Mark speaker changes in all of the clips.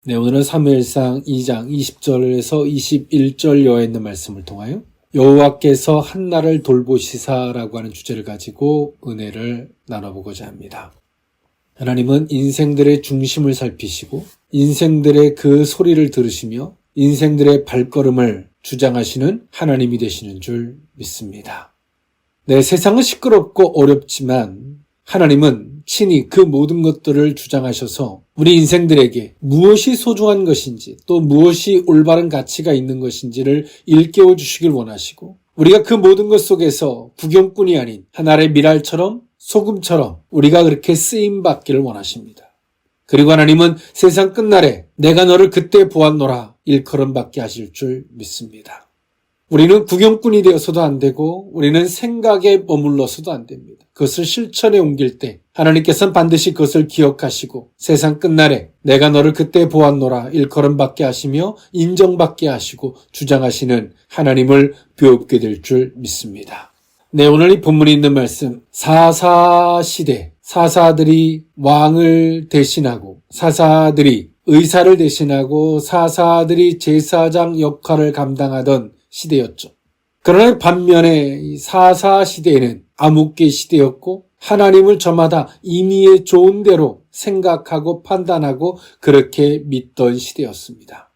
Speaker 1: 네, 오늘은 사무엘상 2장 20절에서 21절여에 있는 말씀을 통하여 여호와께서 한나를 돌보시사라고 하는 주제를 가지고 은혜를 나눠보고자 합니다. 하나님은 인생들의 중심을 살피시고 인생들의 그 소리를 들으시며 인생들의 발걸음을 주장하시는 하나님이 되시는 줄 믿습니다. 네, 세상은 시끄럽고 어렵지만 하나님은 친히 그 모든 것들을 주장하셔서 우리 인생들에게 무엇이 소중한 것인지 또 무엇이 올바른 가치가 있는 것인지를 일깨워 주시길 원하시고 우리가 그 모든 것 속에서 구경꾼이 아닌 하나의 미랄처럼 소금처럼 우리가 그렇게 쓰임받기를 원하십니다. 그리고 하나님은 세상 끝날에 내가 너를 그때 보았노라 일컬음받게 하실 줄 믿습니다. 우리는 구경꾼이 되어서도 안 되고 우리는 생각에 머물러서도 안 됩니다. 그것을 실천에 옮길 때 하나님께서는 반드시 그것을 기억하시고 세상 끝날에 내가 너를 그때 보았노라 일컬음받게 하시며 인정받게 하시고 주장하시는 하나님을 배우게 될 줄 믿습니다. 네, 오늘 이 본문에 있는 말씀 사사시대 사사들이 왕을 대신하고 사사들이 의사를 대신하고 사사들이 제사장 역할을 감당하던 시대였죠. 그러나 반면에 이 사사시대에는 암흑기 시대였고 하나님을 저마다 임의의 좋은 대로 생각하고 판단하고 그렇게 믿던 시대였습니다.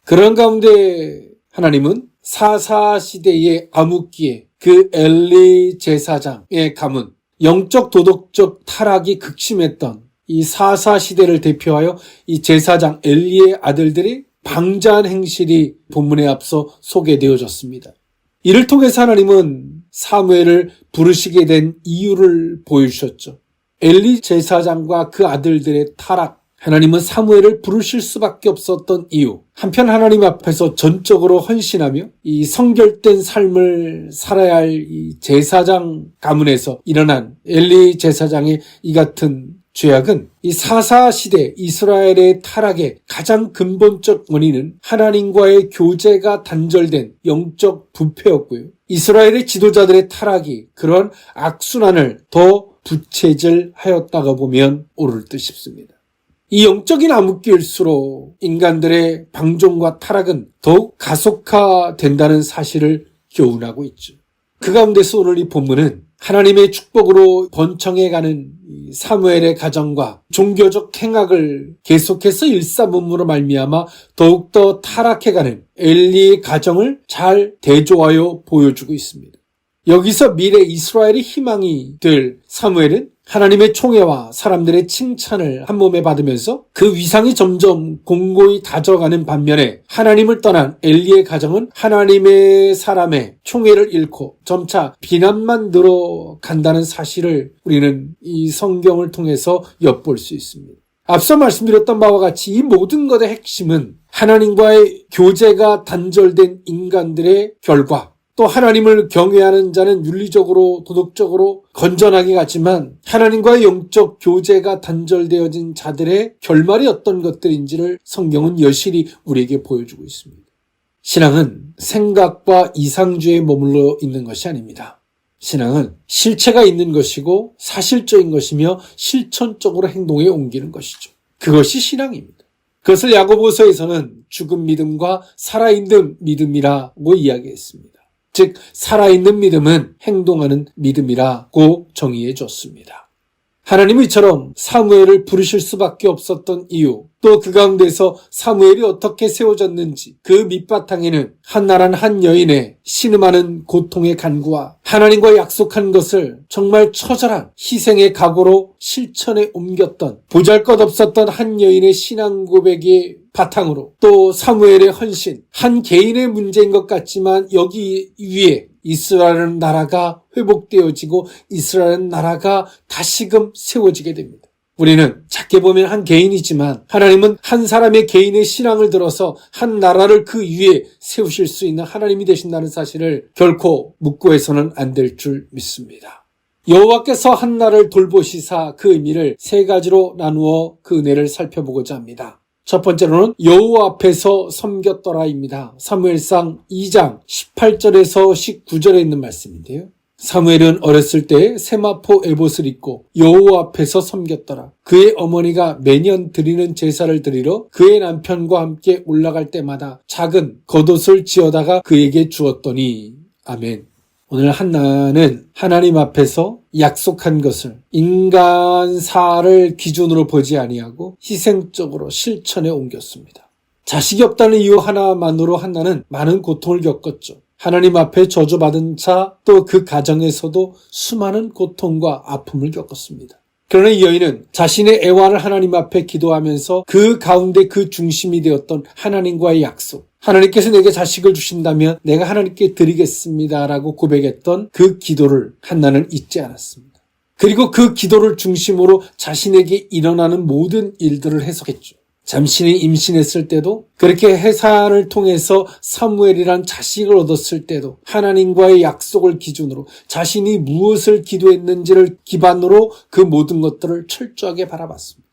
Speaker 1: 그런 가운데 하나님은 사사시대의 암흑기에 그 엘리 제사장의 가문, 영적 도덕적 타락이 극심했던 이 사사시대를 대표하여 이 제사장 엘리의 아들들이 방자한 행실이 본문에 앞서 소개되어졌습니다. 이를 통해서 하나님은 사무엘을 부르시게 된 이유를 보여주셨죠. 엘리 제사장과 그 아들들의 타락, 하나님은 사무엘을 부르실 수밖에 없었던 이유. 한편 하나님 앞에서 전적으로 헌신하며 이 성결된 삶을 살아야 할 이 제사장 가문에서 일어난 엘리 제사장의 이 같은 죄악은 이 사사시대 이스라엘의 타락의 가장 근본적 원인은 하나님과의 교제가 단절된 영적 부패였고요. 이스라엘의 지도자들의 타락이 그런 악순환을 더 부채질하였다고 보면 옳을 듯 싶습니다. 이 영적인 암흑기일수록 인간들의 방종과 타락은 더욱 가속화된다는 사실을 교훈하고 있죠. 그 가운데서 오늘 이 본문은 하나님의 축복으로 번창해가는 사무엘의 가정과 종교적 행악을 계속해서 일사분모로 말미암아 더욱더 타락해가는 엘리의 가정을 잘 대조하여 보여주고 있습니다. 여기서 미래 이스라엘의 희망이 될 사무엘은 하나님의 총애와 사람들의 칭찬을 한 몸에 받으면서 그 위상이 점점 공고히 다져가는 반면에 하나님을 떠난 엘리의 가정은 하나님의 사람의 총애를 잃고 점차 비난만 늘어간다는 사실을 우리는 이 성경을 통해서 엿볼 수 있습니다. 앞서 말씀드렸던 바와 같이 이 모든 것의 핵심은 하나님과의 교제가 단절된 인간들의 결과, 또 하나님을 경외하는 자는 윤리적으로 도덕적으로 건전하게 갔지만 하나님과의 영적 교제가 단절되어진 자들의 결말이 어떤 것들인지를 성경은 여실히 우리에게 보여주고 있습니다. 신앙은 생각과 이상주의에 머물러 있는 것이 아닙니다. 신앙은 실체가 있는 것이고 사실적인 것이며 실천적으로 행동에 옮기는 것이죠. 그것이 신앙입니다. 그것을 야고보서에서는 죽은 믿음과 살아있는 믿음이라고 이야기했습니다. 즉 살아있는 믿음은 행동하는 믿음이라고 정의해 줬습니다. 하나님은 이처럼 사무엘을 부르실 수밖에 없었던 이유, 또 그 가운데서 사무엘이 어떻게 세워졌는지 그 밑바탕에는 한나란 한 여인의 신음하는 고통의 간구와 하나님과 약속한 것을 정말 처절한 희생의 각오로 실천에 옮겼던 보잘것없었던 한 여인의 신앙 고백이 바탕으로 또 사무엘의 헌신, 한 개인의 문제인 것 같지만 여기 위에 이스라엘 나라가 회복되어지고 이스라엘 나라가 다시금 세워지게 됩니다. 우리는 작게 보면 한 개인이지만 하나님은 한 사람의 개인의 신앙을 들어서 한 나라를 그 위에 세우실 수 있는 하나님이 되신다는 사실을 결코 묻고 해서는 안 될 줄 믿습니다. 여호와께서 한나를 돌보시사 그 의미를 세 가지로 나누어 그 은혜를 살펴보고자 합니다. 첫 번째로는 여호와 앞에서 섬겼더라입니다. 사무엘상 2장 18절에서 19절에 있는 말씀인데요. 사무엘은 어렸을 때 세마포 에봇을 입고 여호와 앞에서 섬겼더라. 그의 어머니가 매년 드리는 제사를 드리러 그의 남편과 함께 올라갈 때마다 작은 겉옷을 지어다가 그에게 주었더니. 아멘. 오늘 한나는 하나님 앞에서 약속한 것을 인간사를 기준으로 보지 아니하고 희생적으로 실천에 옮겼습니다. 자식이 없다는 이유 하나만으로 한나는 많은 고통을 겪었죠. 하나님 앞에 저주받은 자, 또 그 가정에서도 수많은 고통과 아픔을 겪었습니다. 그러나 이 여인은 자신의 애환을 하나님 앞에 기도하면서 그 가운데 그 중심이 되었던 하나님과의 약속, 하나님께서 내게 자식을 주신다면 내가 하나님께 드리겠습니다라고 고백했던 그 기도를 한나는 잊지 않았습니다. 그리고 그 기도를 중심으로 자신에게 일어나는 모든 일들을 해석했죠. 잠시 임신했을 때도, 그렇게 해산을 통해서 사무엘이란 자식을 얻었을 때도 하나님과의 약속을 기준으로 자신이 무엇을 기도했는지를 기반으로 그 모든 것들을 철저하게 바라봤습니다.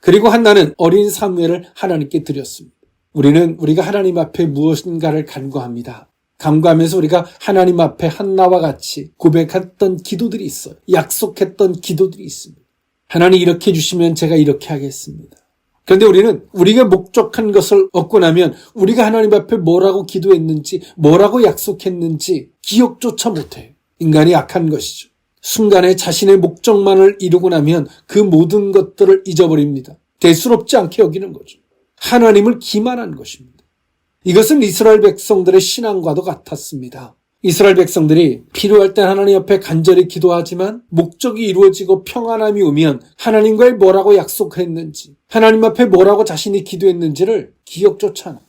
Speaker 1: 그리고 한나는 어린 사무엘을 하나님께 드렸습니다. 우리는 우리가 하나님 앞에 무엇인가를 간구합니다. 간구하면서 우리가 하나님 앞에 한나와 같이 고백했던 기도들이 있어요. 약속했던 기도들이 있습니다. 하나님 이렇게 해주시면 제가 이렇게 하겠습니다. 그런데 우리는 우리가 목적한 것을 얻고 나면 우리가 하나님 앞에 뭐라고 기도했는지, 뭐라고 약속했는지 기억조차 못해요. 인간이 약한 것이죠. 순간에 자신의 목적만을 이루고 나면 그 모든 것들을 잊어버립니다. 대수롭지 않게 여기는 거죠. 하나님을 기만한 것입니다. 이것은 이스라엘 백성들의 신앙과도 같았습니다. 이스라엘 백성들이 필요할 때 하나님 앞에 간절히 기도하지만 목적이 이루어지고 평안함이 오면 하나님과의 뭐라고 약속했는지, 하나님 앞에 뭐라고 자신이 기도했는지를 기억조차 않아요.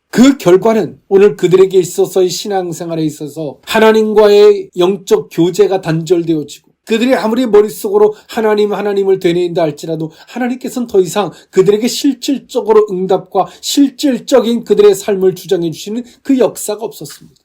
Speaker 1: 그 결과는 오늘 그들에게 있어서의 신앙생활에 있어서 하나님과의 영적 교제가 단절되어지고, 그들이 아무리 머릿속으로 하나님을 되뇌인다 할지라도 하나님께서는 더 이상 그들에게 실질적으로 응답과 실질적인 그들의 삶을 주장해 주시는 그 역사가 없었습니다.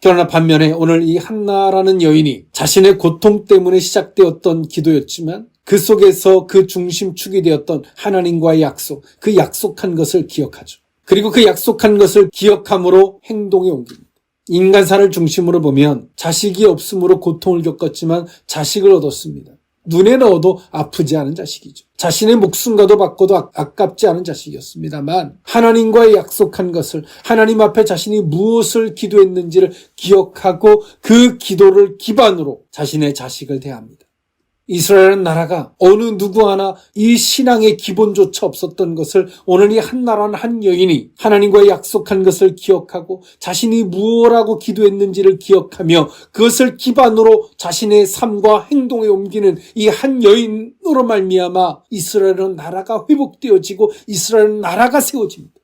Speaker 1: 그러나 반면에 오늘 이 한나라는 여인이 자신의 고통 때문에 시작되었던 기도였지만 그 속에서 그 중심축이 되었던 하나님과의 약속, 그 약속한 것을 기억하죠. 그리고 그 약속한 것을 기억함으로 행동에 옮깁니다. 인간사를 중심으로 보면 자식이 없음으로 고통을 겪었지만 자식을 얻었습니다. 눈에 넣어도 아프지 않은 자식이죠. 자신의 목숨과도 바꿔도 아깝지 않은 자식이었습니다만 하나님과의 약속한 것을, 하나님 앞에 자신이 무엇을 기도했는지를 기억하고 그 기도를 기반으로 자신의 자식을 대합니다. 이스라엘은 나라가 어느 누구 하나 이 신앙의 기본조차 없었던 것을 오늘 이 한나라는 한 여인이 하나님과의 약속한 것을 기억하고 자신이 무엇라고 기도했는지를 기억하며 그것을 기반으로 자신의 삶과 행동에 옮기는 이 한 여인으로 말미암아 이스라엘은 나라가 회복되어지고 이스라엘은 나라가 세워집니다.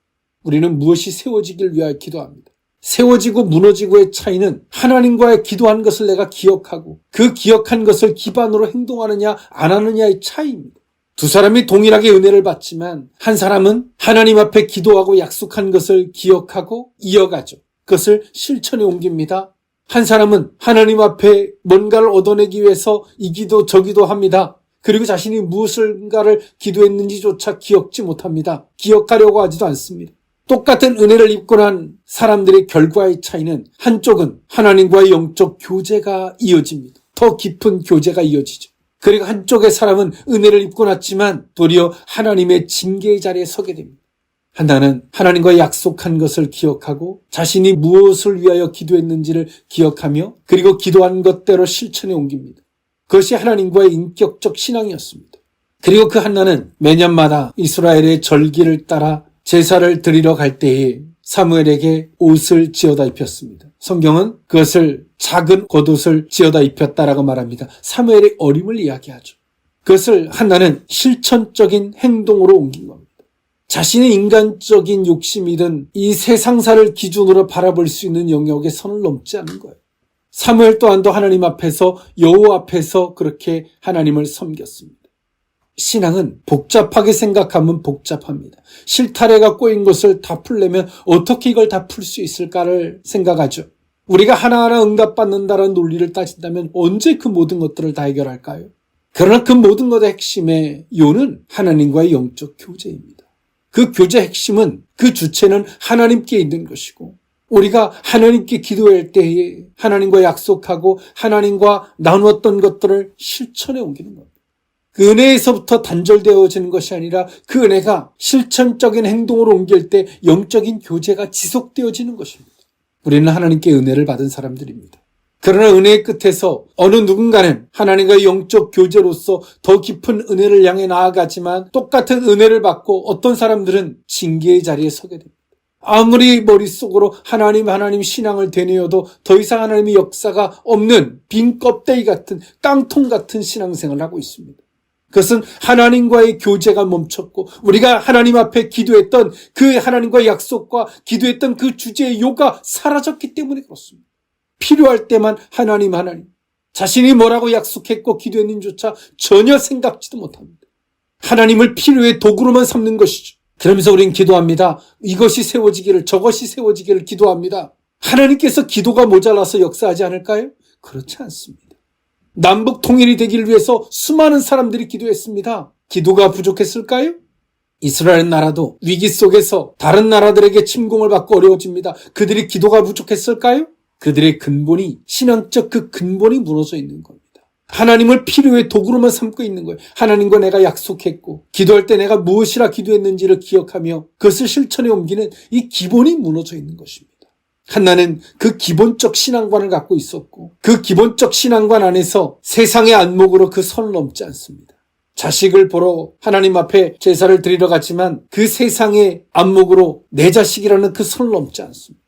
Speaker 1: 우리는 무엇이 세워지길 위하여 기도합니다. 세워지고 무너지고의 차이는 하나님과의 기도한 것을 내가 기억하고 그 기억한 것을 기반으로 행동하느냐 안 하느냐의 차이입니다. 두 사람이 동일하게 은혜를 받지만 한 사람은 하나님 앞에 기도하고 약속한 것을 기억하고 이어가죠. 그것을 실천에 옮깁니다. 한 사람은 하나님 앞에 뭔가를 얻어내기 위해서 이 기도 저 기도 합니다. 그리고 자신이 무엇을가를 기도했는지조차 기억지 못합니다. 기억하려고 하지도 않습니다. 똑같은 은혜를 입고 난 사람들의 결과의 차이는 한쪽은 하나님과의 영적 교제가 이어집니다. 더 깊은 교제가 이어지죠. 그리고 한쪽의 사람은 은혜를 입고 났지만 도리어 하나님의 징계의 자리에 서게 됩니다. 한나는 하나님과 약속한 것을 기억하고 자신이 무엇을 위하여 기도했는지를 기억하며 그리고 기도한 것대로 실천에 옮깁니다. 그것이 하나님과의 인격적 신앙이었습니다. 그리고 그 한나는 매년마다 이스라엘의 절기를 따라 제사를 드리러 갈 때에 사무엘에게 옷을 지어다 입혔습니다. 성경은 그것을 작은 겉옷을 지어다 입혔다라고 말합니다. 사무엘의 어림을 이야기하죠. 그것을 한나는 실천적인 행동으로 옮긴 겁니다. 자신의 인간적인 욕심이든 이 세상사를 기준으로 바라볼 수 있는 영역의 선을 넘지 않은 거예요. 사무엘 또한도 하나님 앞에서 여호와 앞에서 그렇게 하나님을 섬겼습니다. 신앙은 복잡하게 생각하면 복잡합니다. 실타래가 꼬인 것을 다 풀려면 어떻게 이걸 다 풀 수 있을까를 생각하죠. 우리가 하나하나 응답받는다는 논리를 따진다면 언제 그 모든 것들을 다 해결할까요? 그러나 그 모든 것의 핵심의 요는 하나님과의 영적 교제입니다. 그 교제의 핵심은 그 주체는 하나님께 있는 것이고 우리가 하나님께 기도할 때에 하나님과 약속하고 하나님과 나누었던 것들을 실천에 옮기는 겁니다. 그 은혜에서부터 단절되어지는 것이 아니라 그 은혜가 실천적인 행동으로 옮길 때 영적인 교제가 지속되어지는 것입니다. 우리는 하나님께 은혜를 받은 사람들입니다. 그러나 은혜의 끝에서 어느 누군가는 하나님과의 영적 교제로서 더 깊은 은혜를 향해 나아가지만 똑같은 은혜를 받고 어떤 사람들은 징계의 자리에 서게 됩니다. 아무리 머릿속으로 하나님 신앙을 되뇌어도 더 이상 하나님의 역사가 없는 빈 껍데기 같은 깡통 같은 신앙생활을 하고 있습니다. 그것은 하나님과의 교제가 멈췄고 우리가 하나님 앞에 기도했던 그 하나님과의 약속과 기도했던 그 주제의 요가 사라졌기 때문에 그렇습니다. 필요할 때만 하나님 자신이 뭐라고 약속했고 기도했는지조차 전혀 생각지도 못합니다. 하나님을 필요의 도구로만 삼는 것이죠. 그러면서 우리는 기도합니다. 이것이 세워지기를 저것이 세워지기를 기도합니다. 하나님께서 기도가 모자라서 역사하지 않을까요? 그렇지 않습니다. 남북 통일이 되기를 위해서 수많은 사람들이 기도했습니다. 기도가 부족했을까요? 이스라엘 나라도 위기 속에서 다른 나라들에게 침공을 받고 어려워집니다. 그들이 기도가 부족했을까요? 그들의 근본이 신앙적 그 근본이 무너져 있는 겁니다. 하나님을 필요의 도구로만 삼고 있는 거예요. 하나님과 내가 약속했고 기도할 때 내가 무엇이라 기도했는지를 기억하며 그것을 실천에 옮기는 이 기본이 무너져 있는 것입니다. 한나는 그 기본적 신앙관을 갖고 있었고 그 기본적 신앙관 안에서 세상의 안목으로 그 선을 넘지 않습니다. 자식을 보러 하나님 앞에 제사를 드리러 갔지만 그 세상의 안목으로 내 자식이라는 그 선을 넘지 않습니다.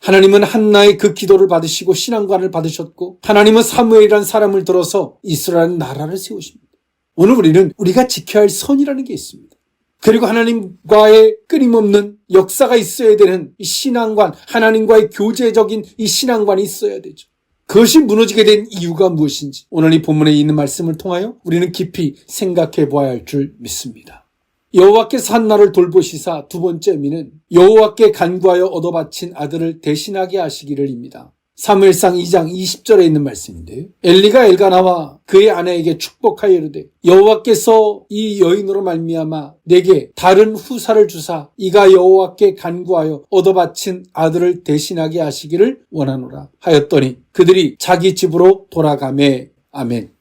Speaker 1: 하나님은 한나의 그 기도를 받으시고 신앙관을 받으셨고 하나님은 사무엘이라는 사람을 들어서 이스라엘 나라를 세우십니다. 오늘 우리는 우리가 지켜야 할 선이라는 게 있습니다. 그리고 하나님과의 끊임없는 역사가 있어야 되는 이 신앙관, 하나님과의 교제적인 이 신앙관이 있어야 되죠. 그것이 무너지게 된 이유가 무엇인지 오늘 이 본문에 있는 말씀을 통하여 우리는 깊이 생각해 보아야 할 줄 믿습니다. 여호와께서 한나를 돌보시사 두 번째 의미는 여호와께 간구하여 얻어바친 아들을 대신하게 하시기를입니다. 사무엘상 2장 20절에 있는 말씀인데요. 엘리가 엘가나와 그의 아내에게 축복하여 이르되 여호와께서 이 여인으로 말미암아 내게 다른 후사를 주사 이가 여호와께 간구하여 얻어바친 아들을 대신하게 하시기를 원하노라 하였더니 그들이 자기 집으로 돌아가매. 아멘.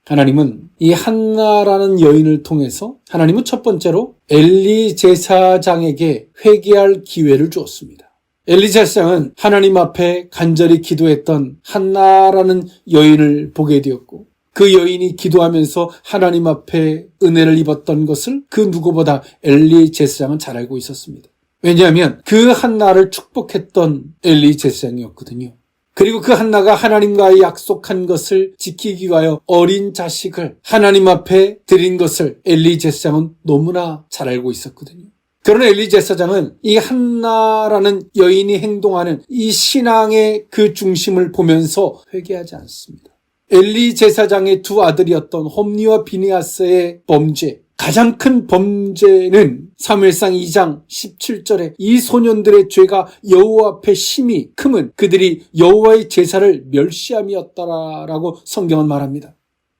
Speaker 1: 하나님은 이 한나라는 여인을 통해서 하나님은 첫 번째로 엘리 제사장에게 회개할 기회를 주었습니다. 엘리 제사장은 하나님 앞에 간절히 기도했던 한나라는 여인을 보게 되었고 그 여인이 기도하면서 하나님 앞에 은혜를 입었던 것을 그 누구보다 엘리 제사장은 잘 알고 있었습니다. 왜냐하면 그 한나를 축복했던 엘리 제사장이었거든요. 그리고 그 한나가 하나님과의 약속한 것을 지키기 위하여 어린 자식을 하나님 앞에 드린 것을 엘리 제사장은 너무나 잘 알고 있었거든요. 그러나 엘리 제사장은 이 한나라는 여인이 행동하는 이 신앙의 그 중심을 보면서 회개하지 않습니다. 엘리 제사장의 두 아들이었던 홈니와 비니아스의 범죄, 가장 큰 범죄는 사무엘상 2장 17절에 이 소년들의 죄가 여호와 앞에 심히 크면 그들이 여호와의 제사를 멸시함이었다라고 성경은 말합니다.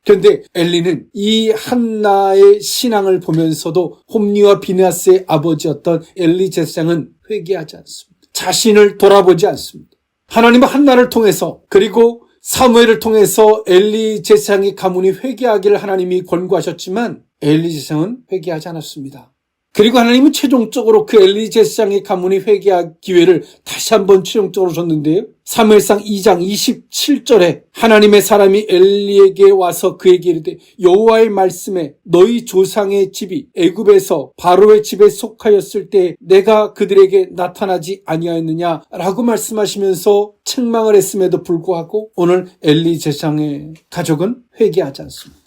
Speaker 1: 그런데 엘리는 이 한나의 신앙을 보면서도 홈니와 비느하스의 아버지였던 엘리 제사장은 회개하지 않습니다. 자신을 돌아보지 않습니다. 하나님은 한나를 통해서 그리고 사무엘을 통해서 엘리 제사장의 가문이 회개하기를 하나님이 권고하셨지만 엘리 제사장은 회개하지 않았습니다. 그리고 하나님은 최종적으로 그 엘리 제사장의 가문이 회개할 기회를 다시 한번 최종적으로 줬는데요. 사무엘상 2장 27절에 하나님의 사람이 엘리에게 와서 그에게 이르되 여호와의 말씀에 너희 조상의 집이 애굽에서 바로의 집에 속하였을 때 내가 그들에게 나타나지 아니하였느냐라고 말씀하시면서 책망을 했음에도 불구하고 오늘 엘리 제사장의 가족은 회개하지 않습니다.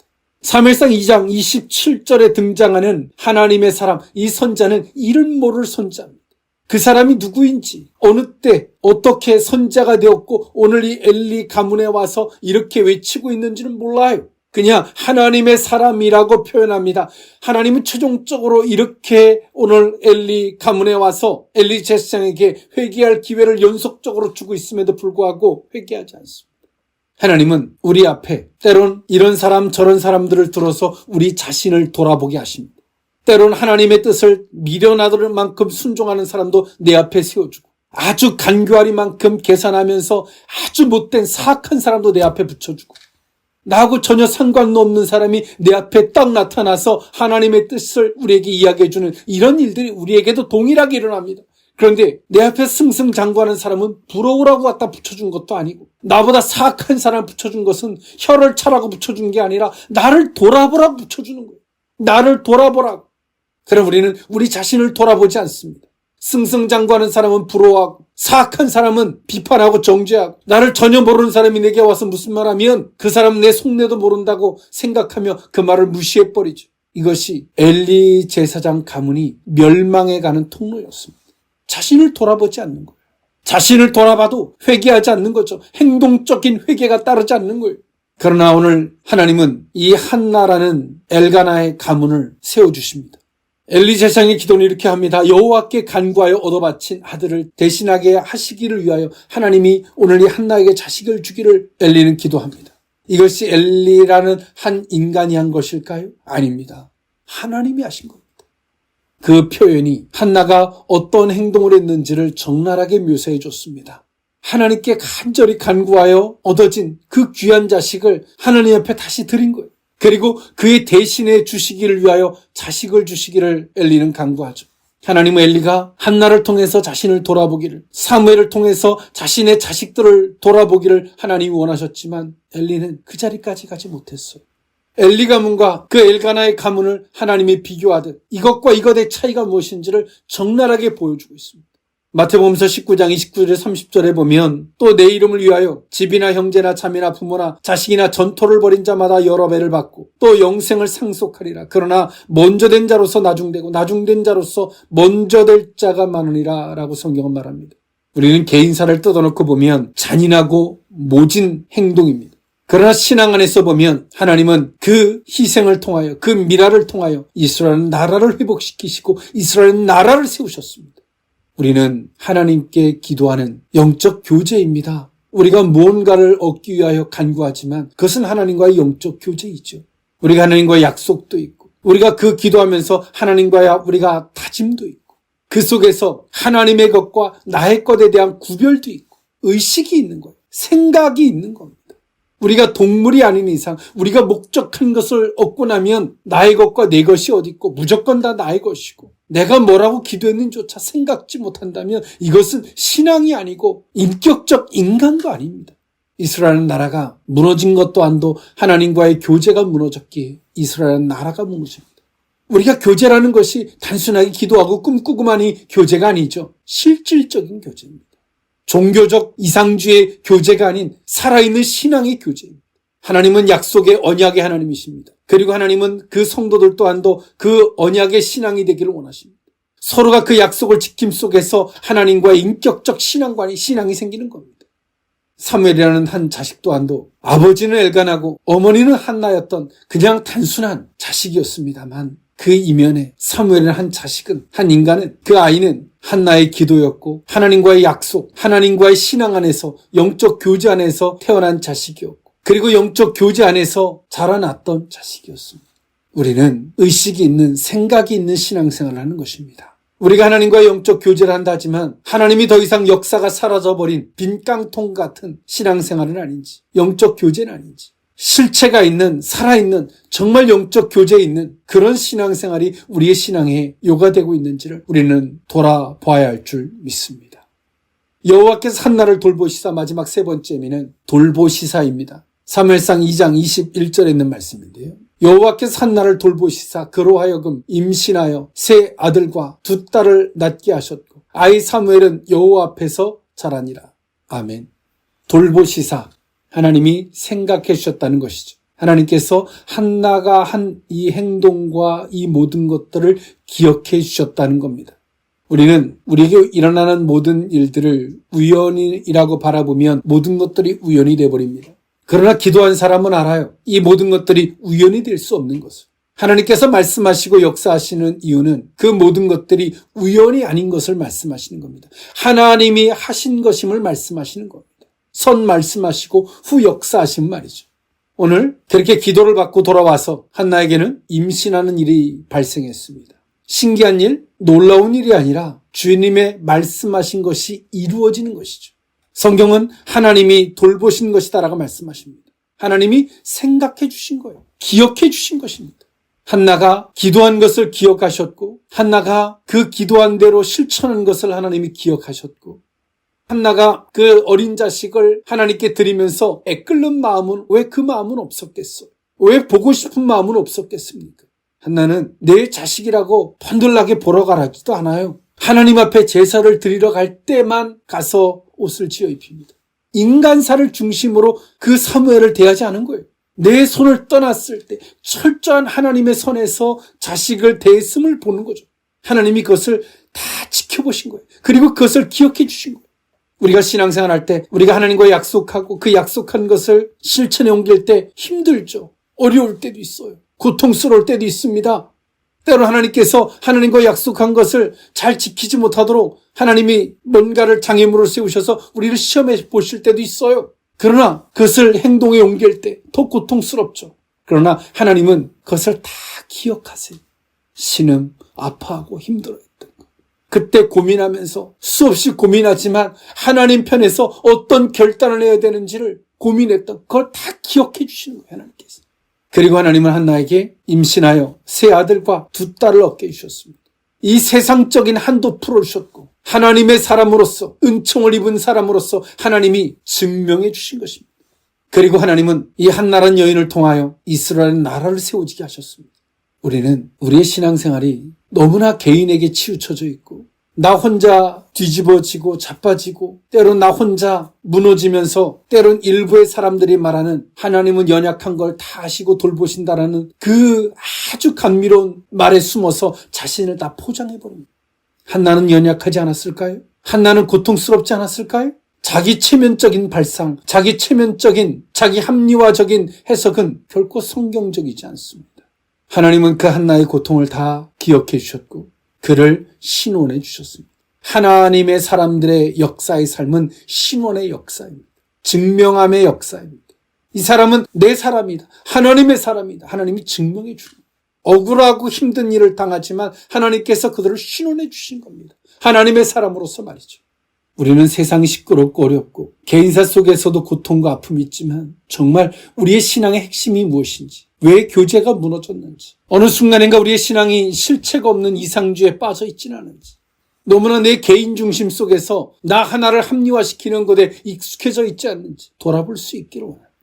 Speaker 1: 사무엘상 2장 27절에 등장하는 하나님의 사람, 이 선자는 이름 모를 선자입니다. 그 사람이 누구인지, 어느 때 어떻게 선자가 되었고 오늘 이 엘리 가문에 와서 이렇게 외치고 있는지는 몰라요. 그냥 하나님의 사람이라고 표현합니다. 하나님은 최종적으로 이렇게 오늘 엘리 가문에 와서 엘리 제사장에게 회개할 기회를 연속적으로 주고 있음에도 불구하고 회개하지 않습니다. 하나님은 우리 앞에 때론 이런 사람 저런 사람들을 들어서 우리 자신을 돌아보게 하십니다. 때론 하나님의 뜻을 미련하도록 만큼 순종하는 사람도 내 앞에 세워주고 아주 간교하리만큼 계산하면서 아주 못된 사악한 사람도 내 앞에 붙여주고, 나하고 전혀 상관도 없는 사람이 내 앞에 딱 나타나서 하나님의 뜻을 우리에게 이야기해주는 이런 일들이 우리에게도 동일하게 일어납니다. 그런데 내 앞에 승승장구하는 사람은 부러우라고 갖다 붙여준 것도 아니고, 나보다 사악한 사람 붙여준 것은 혀를 차라고 붙여준 게 아니라 나를 돌아보라고 붙여주는 거예요. 나를 돌아보라고. 그럼 우리는 우리 자신을 돌아보지 않습니다. 승승장구하는 사람은 부러워하고, 사악한 사람은 비판하고 정죄하고, 나를 전혀 모르는 사람이 내게 와서 무슨 말하면 그 사람은 내 속내도 모른다고 생각하며 그 말을 무시해버리죠. 이것이 엘리 제사장 가문이 멸망해 가는 통로였습니다. 자신을 돌아보지 않는 거예요. 자신을 돌아봐도 회개하지 않는 거죠. 행동적인 회개가 따르지 않는 거예요. 그러나 오늘 하나님은 이 한나라는 엘가나의 가문을 세워주십니다. 엘리 제사장의 기도는 이렇게 합니다. 여호와께 간구하여 얻어바친 아들을 대신하게 하시기를 위하여 하나님이 오늘 이 한나에게 자식을 주기를 엘리는 기도합니다. 이것이 엘리라는 한 인간이 한 것일까요? 아닙니다. 하나님이 하신 겁니다. 그 표현이 한나가 어떤 행동을 했는지를 적나라하게 묘사해 줬습니다. 하나님께 간절히 간구하여 얻어진 그 귀한 자식을 하나님 앞에 다시 드린 거예요. 그리고 그의 대신해 주시기를 위하여 자식을 주시기를 엘리는 간구하죠. 하나님은 엘리가 한나를 통해서 자신을 돌아보기를, 사무엘을 통해서 자신의 자식들을 돌아보기를 하나님이 원하셨지만 엘리는 그 자리까지 가지 못했어요. 엘리 가문과 그 엘가나의 가문을 하나님이 비교하듯 이것과 이것의 차이가 무엇인지를 적나라하게 보여주고 있습니다. 마태복음서 19장 29절 30절에 보면 또 내 이름을 위하여 집이나 형제나 자매나 부모나 자식이나 전토를 벌인 자마다 여러 배를 받고 또 영생을 상속하리라. 그러나 먼저 된 자로서 나중되고 나중된 자로서 먼저 될 자가 많으리라 라고 성경은 말합니다. 우리는 개인사를 뜯어놓고 보면 잔인하고 모진 행동입니다. 그러나 신앙 안에서 보면 하나님은 그 희생을 통하여, 그 미라를 통하여 이스라엘 나라를 회복시키시고 이스라엘 나라를 세우셨습니다. 우리는 하나님께 기도하는 영적 교제입니다. 우리가 무언가를 얻기 위하여 간구하지만 그것은 하나님과의 영적 교제이죠. 우리가 하나님과의 약속도 있고, 우리가 그 기도하면서 하나님과의 우리가 다짐도 있고, 그 속에서 하나님의 것과 나의 것에 대한 구별도 있고, 의식이 있는 거예요. 생각이 있는 겁니다. 우리가 동물이 아닌 이상 우리가 목적한 것을 얻고 나면 나의 것과 내 것이 어디 있고 무조건 다 나의 것이고, 내가 뭐라고 기도했는지조차 생각지 못한다면 이것은 신앙이 아니고 인격적 인간도 아닙니다. 이스라엘 나라가 무너진 것도 안도 하나님과의 교제가 무너졌기에 이스라엘 나라가 무너집니다. 우리가 교제라는 것이 단순하게 기도하고 꿈꾸고만이 교제가 아니죠. 실질적인 교제입니다. 종교적 이상주의 교제가 아닌 살아있는 신앙의 교제입니다. 하나님은 약속의 언약의 하나님이십니다. 그리고 하나님은 그 성도들 또한도 그 언약의 신앙이 되기를 원하십니다. 서로가 그 약속을 지킴 속에서 하나님과의 인격적 신앙이 생기는 겁니다. 사무엘이라는 한 자식 또한도 아버지는 엘가나고 어머니는 한나였던 그냥 단순한 자식이었습니다만, 그 이면에 사무엘이라는 한 자식은, 한 인간은, 그 아이는 한나의 기도였고 하나님과의 약속, 하나님과의 신앙 안에서, 영적 교제 안에서 태어난 자식이었고, 그리고 영적 교제 안에서 자라났던 자식이었습니다. 우리는 의식이 있는, 생각이 있는 신앙생활을 하는 것입니다. 우리가 하나님과의 영적 교제를 한다 하지만 하나님이 더 이상 역사가 사라져버린 빈 깡통 같은 신앙생활은 아닌지, 영적 교제는 아닌지, 실체가 있는, 살아있는, 정말 영적 교제에 있는 그런 신앙생활이 우리의 신앙에 요가되고 있는지를 우리는 돌아봐야 할 줄 믿습니다. 여호와께서 한나를 돌보시사, 마지막 세 번째 의미는 돌보시사입니다. 사무엘상 2장 21절에 있는 말씀인데요. 여호와께서 한나를 돌보시사 그로 하여금 임신하여 세 아들과 두 딸을 낳게 하셨고 아이 사무엘은 여호와 앞에서 자라니라. 아멘. 돌보시사, 하나님이 생각해 주셨다는 것이죠. 하나님께서 한나가 한 이 행동과 이 모든 것들을 기억해 주셨다는 겁니다. 우리는 우리에게 일어나는 모든 일들을 우연이라고 바라보면 모든 것들이 우연이 되어버립니다. 그러나 기도한 사람은 알아요. 이 모든 것들이 우연이 될 수 없는 것을. 하나님께서 말씀하시고 역사하시는 이유는 그 모든 것들이 우연이 아닌 것을 말씀하시는 겁니다. 하나님이 하신 것임을 말씀하시는 겁니다. 선 말씀하시고 후 역사하신 말이죠. 오늘 그렇게 기도를 받고 돌아와서 한나에게는 임신하는 일이 발생했습니다. 신기한 일, 놀라운 일이 아니라 주님의 말씀하신 것이 이루어지는 것이죠. 성경은 하나님이 돌보신 것이다라고 말씀하십니다. 하나님이 생각해 주신 거예요. 기억해 주신 것입니다. 한나가 기도한 것을 기억하셨고, 한나가 그 기도한 대로 실천한 것을 하나님이 기억하셨고, 한나가 그 어린 자식을 하나님께 드리면서 애끓는 마음은 왜 그 마음은 없었겠어요? 왜 보고 싶은 마음은 없었겠습니까? 한나는 내 자식이라고 번들나게 보러 가라지도 않아요. 하나님 앞에 제사를 드리러 갈 때만 가서 옷을 지어 입힙니다. 인간사를 중심으로 그 사무엘을 대하지 않은 거예요. 내 손을 떠났을 때 철저한 하나님의 선에서 자식을 대했음을 보는 거죠. 하나님이 그것을 다 지켜보신 거예요. 그리고 그것을 기억해 주신 거예요. 우리가 신앙생활 할 때 우리가 하나님과 약속하고 그 약속한 것을 실천에 옮길 때 힘들죠. 어려울 때도 있어요. 고통스러울 때도 있습니다. 때로 하나님께서 하나님과 약속한 것을 잘 지키지 못하도록 하나님이 뭔가를 장애물을 세우셔서 우리를 시험해 보실 때도 있어요. 그러나 그것을 행동에 옮길 때 더 고통스럽죠. 그러나 하나님은 그것을 다 기억하세요. 신음, 아파하고 힘들어했던 것. 그때 고민하면서 수없이 고민하지만 하나님 편에서 어떤 결단을 해야 되는지를 고민했던 그걸 다 기억해 주시는 거예요. 하나님께서. 그리고 하나님은 한나에게 임신하여 세 아들과 두 딸을 얻게 해주셨습니다. 이 세상적인 한도 풀어주셨고 하나님의 사람으로서 은총을 입은 사람으로서 하나님이 증명해 주신 것입니다. 그리고 하나님은 이 한나라는 여인을 통하여 이스라엘 나라를 세워지게 하셨습니다. 우리는 우리의 신앙생활이 너무나 개인에게 치우쳐져 있고 나 혼자 뒤집어지고 자빠지고 때론 나 혼자 무너지면서 때론 일부의 사람들이 말하는 하나님은 연약한 걸 다 아시고 돌보신다라는 그 아주 감미로운 말에 숨어서 자신을 다 포장해버립니다. 한나는 연약하지 않았을까요? 한나는 고통스럽지 않았을까요? 자기 체면적인 발상, 자기 체면적인, 자기 합리화적인 해석은 결코 성경적이지 않습니다. 하나님은 그 한나의 고통을 다 기억해 주셨고 그를 신원해 주셨습니다. 하나님의 사람들의 역사의 삶은 신원의 역사입니다. 증명함의 역사입니다. 이 사람은 내 사람이다. 하나님의 사람이다. 하나님이 증명해 주는 거예요. 억울하고 힘든 일을 당하지만 하나님께서 그들을 신원해 주신 겁니다. 하나님의 사람으로서 말이죠. 우리는 세상이 시끄럽고 어렵고 개인사 속에서도 고통과 아픔이 있지만 정말 우리의 신앙의 핵심이 무엇인지, 왜 교제가 무너졌는지, 어느 순간인가 우리의 신앙이 실체가 없는 이상주의에 빠져 있지는 않은지, 너무나 내 개인 중심 속에서 나 하나를 합리화시키는 것에 익숙해져 있지 않는지 돌아볼 수 있기를 원합니다.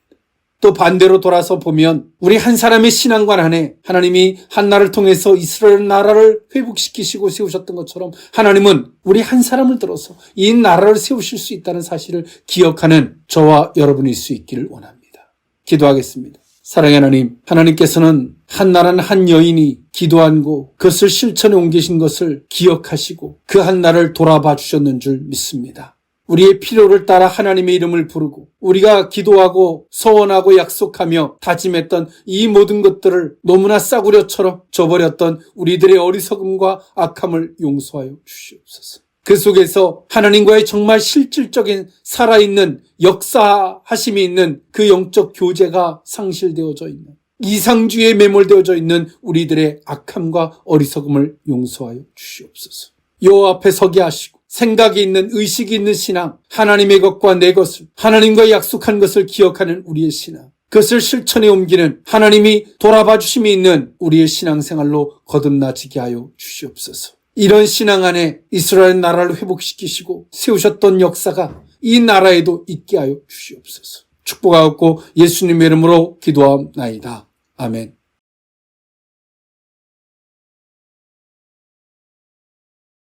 Speaker 1: 또 반대로 돌아서 보면 우리 한 사람의 신앙관 안에 하나님이 한나를 통해서 이스라엘 나라를 회복시키시고 세우셨던 것처럼 하나님은 우리 한 사람을 들어서 이 나라를 세우실 수 있다는 사실을 기억하는 저와 여러분일 수 있기를 원합니다. 기도하겠습니다. 사랑의 하나님, 하나님께서는 한나라는 한 여인이 기도하고 그것을 실천에 옮기신 것을 기억하시고 그 한나를 돌아봐 주셨는 줄 믿습니다. 우리의 필요를 따라 하나님의 이름을 부르고 우리가 기도하고 서원하고 약속하며 다짐했던 이 모든 것들을 너무나 싸구려처럼 저버렸던 우리들의 어리석음과 악함을 용서하여 주시옵소서. 그 속에서 하나님과의 정말 실질적인 살아있는 역사하심이 있는 그 영적 교제가 상실되어져 있는 이상주의에 매몰되어져 있는 우리들의 악함과 어리석음을 용서하여 주시옵소서. 여호와 앞에 서게 하시고 생각이 있는 의식이 있는 신앙, 하나님의 것과 내 것을, 하나님과 약속한 것을 기억하는 우리의 신앙, 그것을 실천에 옮기는 하나님이 돌아봐 주심이 있는 우리의 신앙생활로 거듭나지게 하여 주시옵소서. 이런 신앙 안에 이스라엘 나라를 회복시키시고 세우셨던 역사가 이 나라에도 있게 하여 주시옵소서. 축복하옵고 예수님의 이름으로 기도하옵나이다. 아멘.